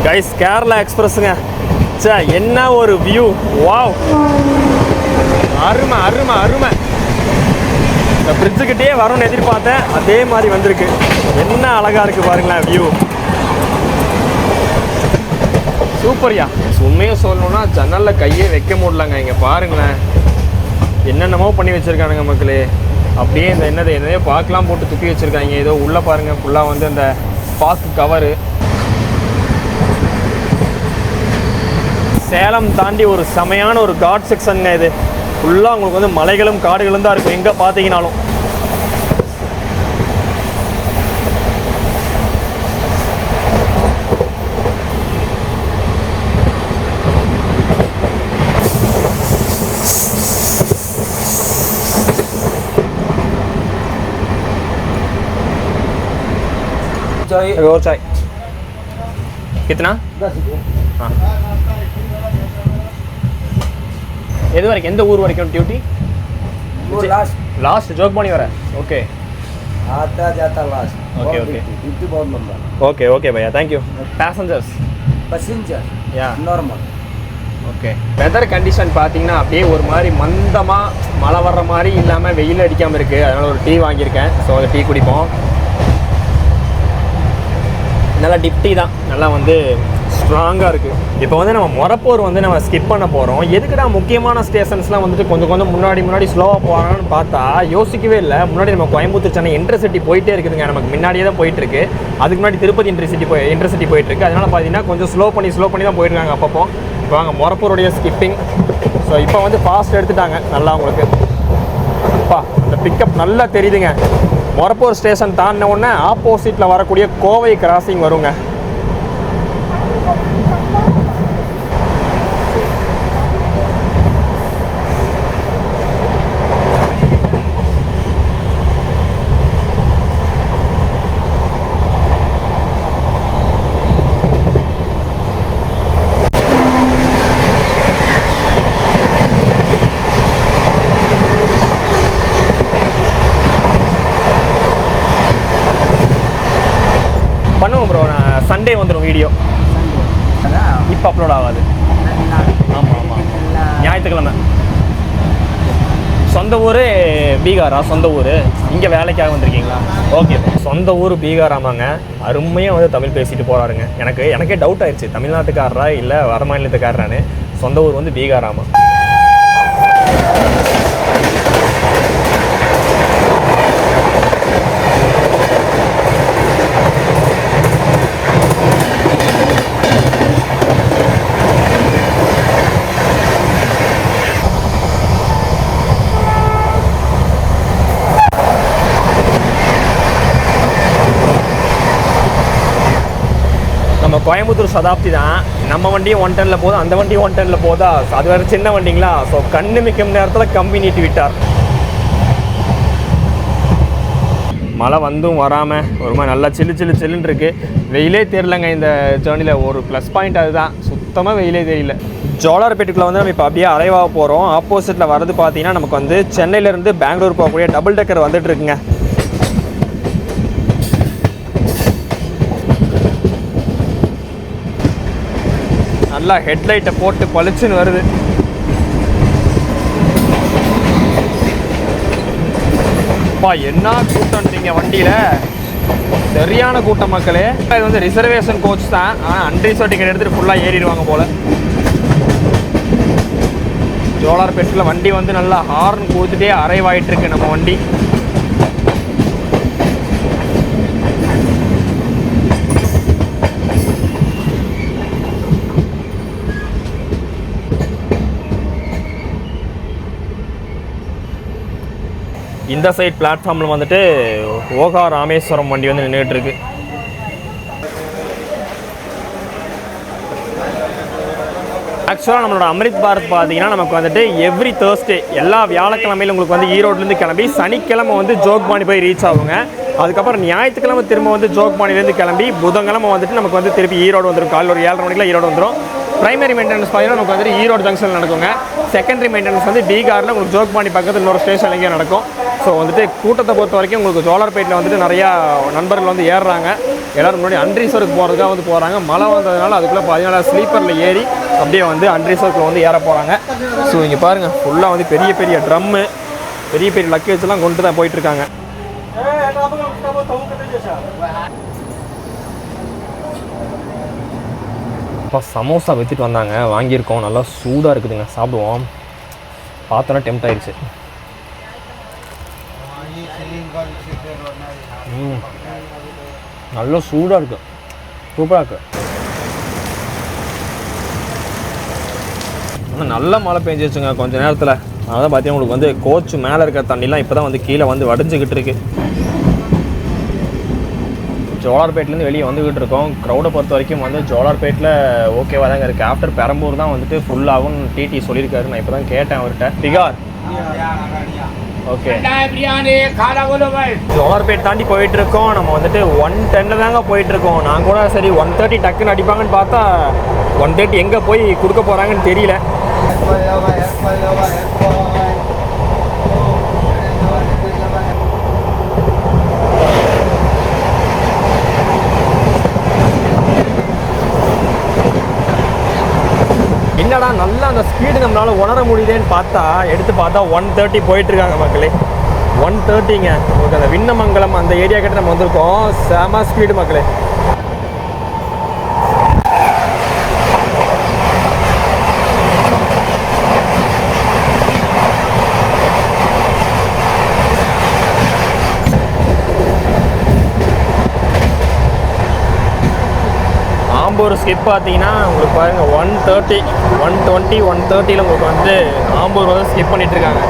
கைஸ், கேரளா எக்ஸ்பிரஸுங்க. சே, என்ன ஒரு வியூ! வாவ், அருமை அருமை அருமை. இந்த பிரிட்ஜுக்கிட்டே வரும்னு எதிர்பார்த்தேன், அதே மாதிரி வந்திருக்கு. என்ன அழகாக இருக்குது பாருங்களேன் வியூ. சூப்பர்யா. உண்மையாக சொல்லணும்னா ஜன்னலில் கையே வைக்க முடியலங்க. இங்கே பாருங்களேன், என்னென்னமோ பண்ணி வச்சுருக்கானுங்க மக்களே. அப்படியே இந்த என்னதையோ பார்க்கலாம் போட்டு துப்பி வச்சுருக்காங்க. ஏதோ உள்ளே பாருங்கள், ஃபுல்லாக வந்து அந்த பாக்கு கவரு. சேலம் தாண்டி ஒரு செமையான ஒரு காட் செக்ஷனுங்க இது. ஃபுல்லாக உங்களுக்கு வந்து மலைகளும் காடுகளும் தான் இருக்கும் எங்கே பார்த்தீங்கனாலும். और चाय कितना 10 हाँ எது வரைக்கும் எந்த ஊர் வரைக்கும் டியூட்டி वो लास्ट லாஸ்ட் ஜோக்பானி வர ஓகே आता जाता लास्ट Okay, okay. 50 बहुत लंबा ஓகே ஓகே பையா தேங்க்யூ பேசஞ்சர்ஸ் पैसेंजर யா नॉर्मल ஓகே வெதர் கண்டிஷன் பார்த்தீங்கன்னா அப்படியே ஒரு மாதிரி மந்தமாக மழை வர்ற மாதிரி இல்லாமல் வெயில் அடிக்காமல் இருக்குது. அதனால் ஒரு டீ வாங்கியிருக்கேன். ஸோ அந்த டீ குடிப்போம். நல்லா டிப் டீ தான், நல்லா வந்து ஸ்ட்ராங்காக இருக்குது. இப்போ வந்து நம்ம மொரப்பூர் வந்து நம்ம ஸ்கிப் பண்ண போகிறோம். எதுக்குடா முக்கியமான ஸ்டேஷன்ஸ்லாம் வந்துட்டு கொஞ்சம் கொஞ்சம் முன்னாடி ஸ்லோவாக போகிறான்னு பார்த்தா யோசிக்கவே இல்லை. முன்னாடி நம்ம கோயம்புத்தூர் சென்னை இன்டர்சிட்டி போயிட்டே இருக்குதுங்க. நமக்கு முன்னாடியே தான் போயிட்டுருக்கு. அதுக்கு முன்னாடி திருப்பதி இன்டர்சிட்டி போயிட்டுருக்கு. அதனால் பார்த்தீங்கன்னா கொஞ்சம் ஸ்லோ பண்ணி தான் போயிட்டுருக்காங்க அப்பப்போ. இப்போ வாங்க மொரப்பூருடைய ஸ்கிப்பிங். ஸோ இப்போ வந்து ஃபாஸ்ட் எடுத்துட்டாங்க நல்லா உங்களுக்கு. அப்பா இந்த பிக்கப் நல்லா தெரியுதுங்க. மொரப்பூர் ஸ்டேஷன் தாண்டின உடனே ஆப்போசிட்டில் வரக்கூடிய கோவை கிராசிங் வருங்க. பண்ணுவோம் ப்ரோ, நான் சண்டே வந்துடும் வீடியோ. இப்போ அப்லோட் ஆகாது. ஆமாம் ஞாயிற்றுக்கிழமை. சொந்த ஊர் பீகாரா? சொந்த ஊர் இங்கே வேலைக்காக வந்திருக்கீங்களா? ஓகே, சொந்த ஊர் பீகாராமாங்க. அருமையாக வந்து தமிழ் பேசிட்டு போகிறாருங்க. எனக்கே டவுட் ஆயிடுச்சு, தமிழ்நாட்டுக்காரரா இல்லை வட மாநிலத்துக்காரரான்னு. சொந்த ஊர் வந்து பீகாராமா. நம்ம கோயம்புத்தூர் சதாப்தி தான். நம்ம வண்டியும் 110 போதும், அந்த வண்டியும் 110 போதா. அது வேறு சின்ன வண்டிங்களா. ஸோ கண்ணு மிக்கும் நேரத்தில் கம்பி நீட்டி விட்டார். மழை வந்தும் வராமல் ஒரு மாதிரி நல்லா சில்லுன்னு இருக்குது. வெயிலே தெரியலங்க இந்த ஜேர்னியில். ஒரு ப்ளஸ் பாயிண்ட் அதுதான், சுத்தமாக வெயிலே தெரியல. ஜோலார்பேட்டுக்குள்ளே வந்து நம்ம இப்போ அப்படியே அரைவாக போகிறோம். ஆப்போசிட்டில் வரது பார்த்தீங்கன்னா நமக்கு வந்து சென்னையிலேருந்து பெங்களூர் போகக்கூடிய டபுள் டெக்கர் வந்துட்டு இருக்குங்க. நல்லா ஹெட்லைட்டை போட்டு பளிச்சுன்னு வருது. அப்பா என்ன கூட்டம்ன்றீங்க வண்டியில், சரியான கூட்டம் மக்களே. இது வந்து ரிசர்வேஷன் கோச் தான், ஆனால் அன்ரிசர்வ் டிக்கெட் எடுத்துகிட்டு ஃபுல்லாக ஏறிடுவாங்க போல். ஜோலார்பேட்டில் வண்டி வந்து நல்லா ஹார்ன் கொடுத்துட்டே அரைவாயிட்டுருக்கு நம்ம வண்டி. இந்த சைட் பிளாட்ஃபார்மில் வந்துட்டு ஓகா ராமேஸ்வரம் வண்டி வந்து நின்றுட்டுருக்கு. ஆக்சுவலாக நம்மளோட அம்ரித் பாரத் பார்த்தீங்கன்னா நமக்கு வந்துட்டு எவ்ரி தேர்ஸ்டே எல்லா வியாழக்கிழமையிலும் உங்களுக்கு வந்து ஈரோட்லேருந்து கிளம்பி சனிக்கிழமை வந்து ஜோக்பானி போய் ரீச் ஆகுங்க. அதுக்கப்புறம் ஞாயிற்றுக்கிழமை திரும்ப வந்து ஜோக்பானிலேருந்து கிளம்பி புதன்கிழமை வந்துட்டு நமக்கு வந்து திருப்பி ஈரோடு வந்துடும். காலையில் ஒரு 7:30 மணிக்கெலாம் ஈரோடு வந்துடும். ப்ரைமரி மெயின்டெனன்ஸ் பார்த்தீங்கன்னா நமக்கு வந்துட்டு ஈரோடு ஜங்ஷனில் நடக்குங்க. செகண்டரி மெயின்டெனன்ஸ் வந்து பீகாரில் உங்களுக்கு ஜோக்பானி பக்கத்தில் இன்னொரு ஸ்டேஷன் எங்கேயும் நடக்கும். ஸோ வந்துட்டு கூட்டத்தை பொறுத்த வரைக்கும் உங்களுக்கு ஜோலார்பேட்டில் வந்துட்டு நிறையா நண்பர்கள் வந்து ஏறுறாங்க. எல்லோரும் முன்னாடி அன்ரிசர்வுக்கு போகிறதுக்காக வந்து போகிறாங்க. மழை வந்ததுனால அதுக்குள்ளே பார்த்தீங்கன்னா ஸ்லீப்பரில் ஏறி அப்படியே வந்து அன்ரிசர்வுக்குள்ள வந்து ஏற போகிறாங்க. ஸோ இங்கே பாருங்கள் ஃபுல்லாக வந்து பெரிய பெரிய ட்ரம்மு, பெரிய பெரிய லக்கேஜ்லாம் கொண்டு தான் போயிட்டுருக்காங்க. இப்போ சமோசா விற்றுட்டு வந்தாங்க, வாங்கியிருக்கோம். நல்லா சூடாக இருக்குதுங்க, சாப்பிடுவோம். பார்த்தோன்னா டெம்ட் ஆயிடுச்சு. நல்லா சூடாக இருக்குது, சூப்பராக இருக்குது. ஆனால் நல்ல மழை பெஞ்சிச்சுங்க கொஞ்சம் நேரத்தில். அதனால் பார்த்தீங்கன்னா உங்களுக்கு வந்து கோச் மேலே இருக்கிற தண்ணிலாம் இப்போ தான் வந்து கீழே வந்து வடிஞ்சிக்கிட்டு இருக்கு. ஜோலார்பேட்லேருந்து வெளியே வந்துக்கிட்டு இருக்கோம். க்ரௌடை பொறுத்த வரைக்கும் வந்து ஜோலார்பேட்டில் ஓகேவாக தாங்க இருக்குது. ஆஃப்டர் பெரம்பூர் தான் வந்துட்டு ஃபுல்லாகவும் டிடி சொல்லியிருக்காரு. நான் இப்போ தான் கேட்டேன் அவர்கிட்ட. பிகார் ஓகே பிரியாணி காலை உணவு ஜோலார்பேட் தாண்டி போயிட்டு இருக்கோம். நம்ம வந்துட்டு 110 தாங்க போயிட்டு இருக்கோம். நான் கூட சரி 130 டக்குன்னு அடிப்பாங்கன்னு பார்த்தா 130 எங்கே போய் கொடுக்க போகிறாங்கன்னு தெரியல. என்னடா நல்லா அந்த ஸ்பீடு நம்மளால் உணர முடியுதேன்னு பார்த்தா எடுத்து பார்த்தா 130 போயிட்டுருக்காங்க மக்களே. 130ங்க. உங்களுக்கு அந்த விண்ணமங்கலம் அந்த ஏரியா கிட்ட நம்ம வந்திருக்கோம். செம ஸ்பீடு மக்களே. ஆம்பூர் ஸ்கிப் பார்த்தீங்கன்னா உங்களுக்கு பாருங்கள் 130, 120, 130ல் உங்களுக்கு வந்து ஆம்பூர் வந்து ஸ்கிப் பண்ணிகிட்ருக்காங்க.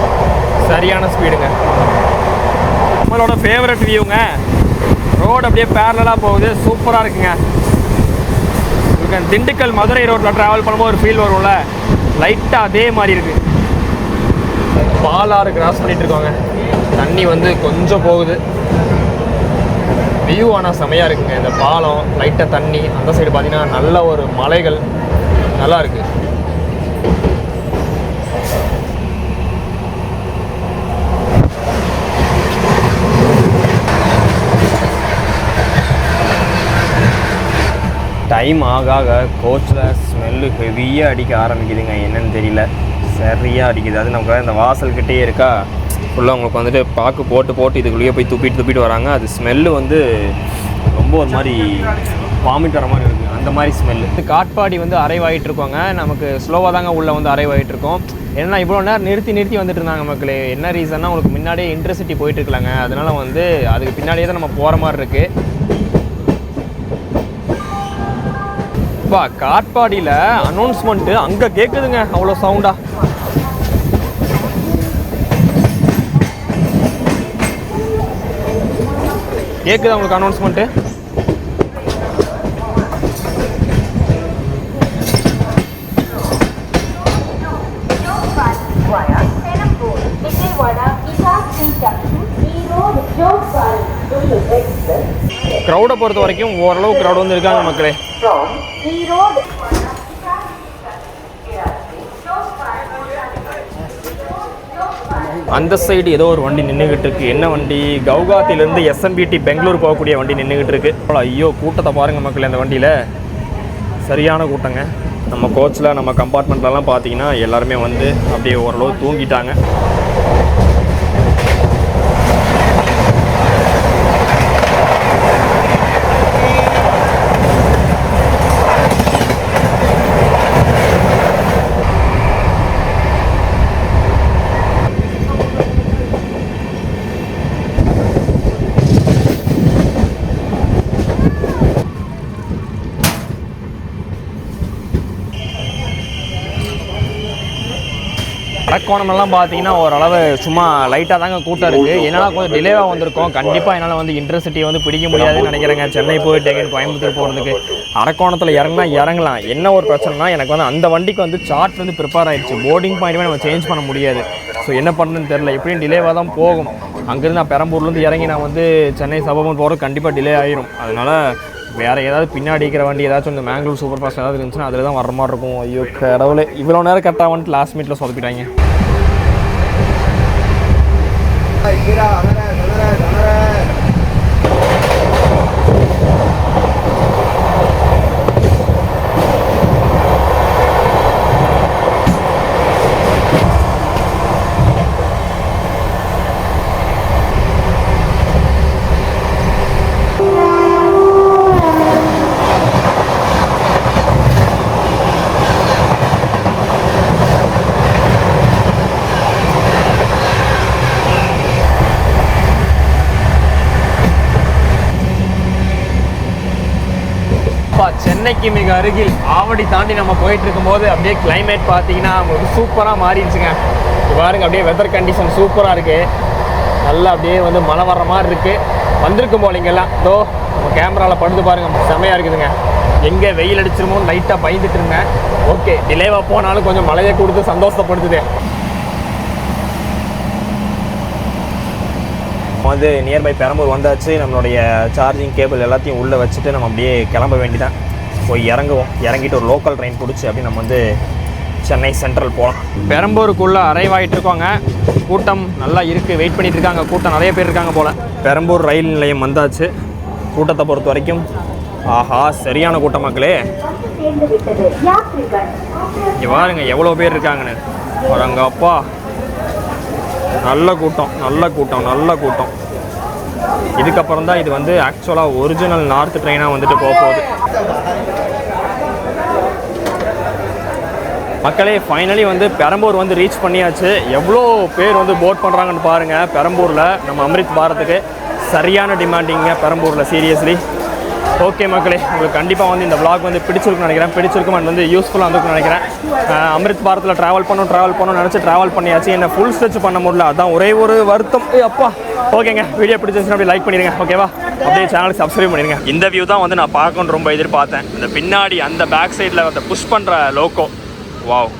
சரியான ஸ்பீடுங்க. நம்மளோட ஃபேவரட் வியூங்க. ரோடு அப்படியே பேரலாக போகுது. சூப்பராக இருக்குங்க. உங்களுக்கு அந்த திண்டுக்கல் மதுரை ரோட்டில் ட்ராவல் பண்ணும்போது ஒரு ஃபீல் வரும்ல, லைட்டாக அதே மாதிரி இருக்குது. பாலாறு கிராஸ் பண்ணிகிட்ருக்கோங்க. தண்ணி வந்து கொஞ்சம் போகுது. வியூ ஆனால் செமையாக இருக்குங்க. இந்த பாலம் லைட்டாக தண்ணி அந்த சைடு பார்த்தீங்கன்னா நல்ல ஒரு மலைகள் நல்லா இருக்குது. டைம் ஆக ஆக கோச்சில் ஸ்மெல்லு ஹெவியாக அடிக்க ஆரம்பிக்குதுங்க. என்னன்னு தெரியல, சரியாக அடிக்குது. அது நமக்கு இந்த வாசல்கிட்டே இருக்கா, ஃபுல்லாக உங்களுக்கு வந்துட்டு பாக்கு போட்டு இதுக்குள்ளேயே போய் துப்பிட்டு வராங்க. அது ஸ்மெல்லு வந்து ரொம்ப ஒரு மாதிரி வாமிட் வர மாதிரி இருக்குது. அந்த மாதிரி ஸ்மெல்லு. காட்பாடி வந்து அரைவாகிட்டு இருக்கோங்க. நமக்கு ஸ்லோவாக தாங்க உள்ளே வந்து அரைவாகிட்டு இருக்கோம். ஏன்னா இவ்வளோ நேரம் நிறுத்தி வந்துட்டு இருந்தாங்க மக்களே. என்ன ரீசன்னா உங்களுக்கு முன்னாடியே இன்டர்சிட்டி போயிட்டு இருக்கலாங்க. அதனால வந்து அதுக்கு பின்னாடியே தான் நம்ம போகிற மாதிரி இருக்குது. இப்போ காட்பாடியில் அனௌன்ஸ்மெண்ட்டு அங்கே கேட்குதுங்க அவ்வளோ சவுண்டா. கேட்குதா உங்களுக்கு அனௌன்ஸ்மெண்ட்டு? க்ரௌடை பொறுத்த வரைக்கும் ஓரளவு க்ரௌட் வந்து இருக்காங்க மக்களே. அந்த சைடு ஏதோ ஒரு வண்டி நின்றுக்கிட்டு இருக்கு. என்ன வண்டி? கவுகாத்திலேருந்து எஸ்எம்பிடி பெங்களூர் போகக்கூடிய வண்டி நின்றுக்கிட்டு இருக்கு. ஐயோ கூட்டத்தை பாருங்கள் மக்களே. அந்த வண்டியில் சரியான கூட்டங்க. நம்ம கோச்சில் நம்ம கம்பார்ட்மெண்ட்லலாம் பார்த்தீங்கன்னா எல்லாருமே வந்து அப்படியே ஓரளவு தூங்கிட்டாங்க. அரக்கோணமெல்லாம் பார்த்தீங்கன்னா ஓரளவு சும்மா லைட்டாக தாங்க கூட்டம் இருக்குது. என்னால் கொஞ்சம் டிலேவாக வந்திருக்கோம். கண்டிப்பாக என்னால் வந்து இன்டர்சிட்டி வந்து பிடிக்க முடியாதுன்னு நினைக்கிறேங்க. சென்னை போயிட்டு எங்கே கோயம்புத்தூர் போகிறதுக்கு அரக்கோணத்தில் இறங்கலாம். என்ன ஒரு பிரச்சனைனா எனக்கு வந்து அந்த வண்டிக்கு வந்து சார்ட் வந்து ப்ரிப்பேர் ஆகிடுச்சு. போர்டிங் பாயிண்ட்டுமே நம்ம சேஞ்ச் பண்ண முடியாது. ஸோ என்ன பண்ணுறதுன்னு தெரில. எப்படியும் டிலேவாக தான் போகும். அங்கேருந்து நான் பெரம்பூர்லேருந்து இறங்கி நான் வந்து சென்னை சபகம் போகிறது கண்டிப்பாக டிலே ஆயிரும். அதனால் வேறு ஏதாவது பின்னாடி இருக்கிற வண்டி ஏதாச்சும் இந்த மேங்களூர் சூப்பர் ஃபாஸ்ட் ஏதாவது இருந்துச்சுன்னா அதில் தான் வர மாதிரி இருக்கும். ஐயோ கடவுளே, இவ்வளோ நேரம் கரெக்டாக வந்துட்டு லாஸ்ட் மினிட்ல சொதப்பிட்டாங்க. சென்னைக்கு மிக அருகில் ஆவடி தாண்டி நம்ம போயிட்டு இருக்கும்போது அப்படியே கிளைமேட் பார்த்தீங்கன்னா உங்களுக்கு சூப்பராக மாறிடுச்சுங்க. பாருங்க அப்படியே வெதர் கண்டிஷன் சூப்பராக இருக்குது. நல்லா அப்படியே வந்து மழை வர்ற மாதிரி இருக்குது. வந்திருக்கும் போலிங்கெல்லாம் இதோ நம்ம கேமராவில் படுத்து பாருங்கள், செமையாக இருக்குதுங்க. எங்கே வெயில் அடிச்சிருமோன்னு லைட்டாக பயந்துட்டு இருந்தேன். ஓகே, டிலேவாக போனாலும் கொஞ்சம் மழையை கொடுத்து சந்தோஷப்படுத்துது. நம்ம வந்து நியர்பை பெரம்பூர் வந்தாச்சு. நம்மளுடைய சார்ஜிங் கேபிள் எல்லாத்தையும் உள்ளே வச்சுட்டு நம்ம அப்படியே கிளம்ப வேண்டிதான். போய் இறங்குவோம். இறங்கிட்டு ஒரு லோக்கல் ட்ரெயின் பிடிச்சி அப்படி நம்ம வந்து சென்னை சென்ட்ரல் போகலாம். பெரம்பூருக்குள்ளே அரைவ் ஆகிட்டு இருக்கோங்க. கூட்டம் நல்லா இருக்குது, வெயிட் பண்ணிட்டு இருக்காங்க. கூட்டம் நிறைய பேர் இருக்காங்க போல். பெரம்பூர் ரயில் நிலையம் வந்தாச்சு. கூட்டத்தை பொறுத்த வரைக்கும் ஆஹா சரியான கூட்டம் மக்களே. இங்கே பாருங்க எவ்வளோ பேர் இருக்காங்கன்னு. வரங்க அப்பா, நல்ல கூட்டம் நல்ல கூட்டம் நல்ல கூட்டம். இதுக்கப்புறம் தான் இது வந்து ஆக்சுவலாக ஒரிஜினல் நார்த் ட்ரெயினாக வந்துட்டு போக போகுது. மக்களே ஃபைனலி வந்து பெரம்பூர் வந்து ரீச் பண்ணியாச்சு. எவ்வளோ பேர் வந்து போட் பண்ணுறாங்கன்னு பாருங்கள். பெரம்பூரில் நம்ம அம்ரித் பாரத்துக்கு சரியான டிமாண்டிங்க பெரம்பூரில், சீரியஸ்லி. ஓகே மக்களே, உங்களுக்கு கண்டிப்பாக வந்து இந்த vlog வந்து பிடிச்சிருக்குன்னு நினைக்கிறேன். பிடிச்சிருக்கும் அண்ட் வந்து யூஸ்ஃபுல்லாக இருந்துக்குன்னு நினைக்கிறேன். அம்ரித் பாரத்தில் ட்ராவல் பண்ணணும்னு நினச்சி ட்ராவல் பண்ணியாச்சு. என்ன ஃபுல் ஸ்ட்ரெச் பண்ண முடியல, அதான் ஒரே ஒரு வருத்தம். அப்பா ஓகேங்க, வீடியோ பிடிச்சிருந்துச்சுன்னா அப்படி லைக் பண்ணிடுங்க ஓகேவா. அப்படியே சேனலுக்கு சப்ஸ்கிரைப் பண்ணிடுங்க. இந்த வியூ தான் வந்து நான் பார்க்கணுன்னு ரொம்ப எதிர்பார்த்தேன். இந்த பின்னாடி அந்த பேக் சைடில் அந்த புஷ் பண்ணுற லோக்கோ, வாவ்.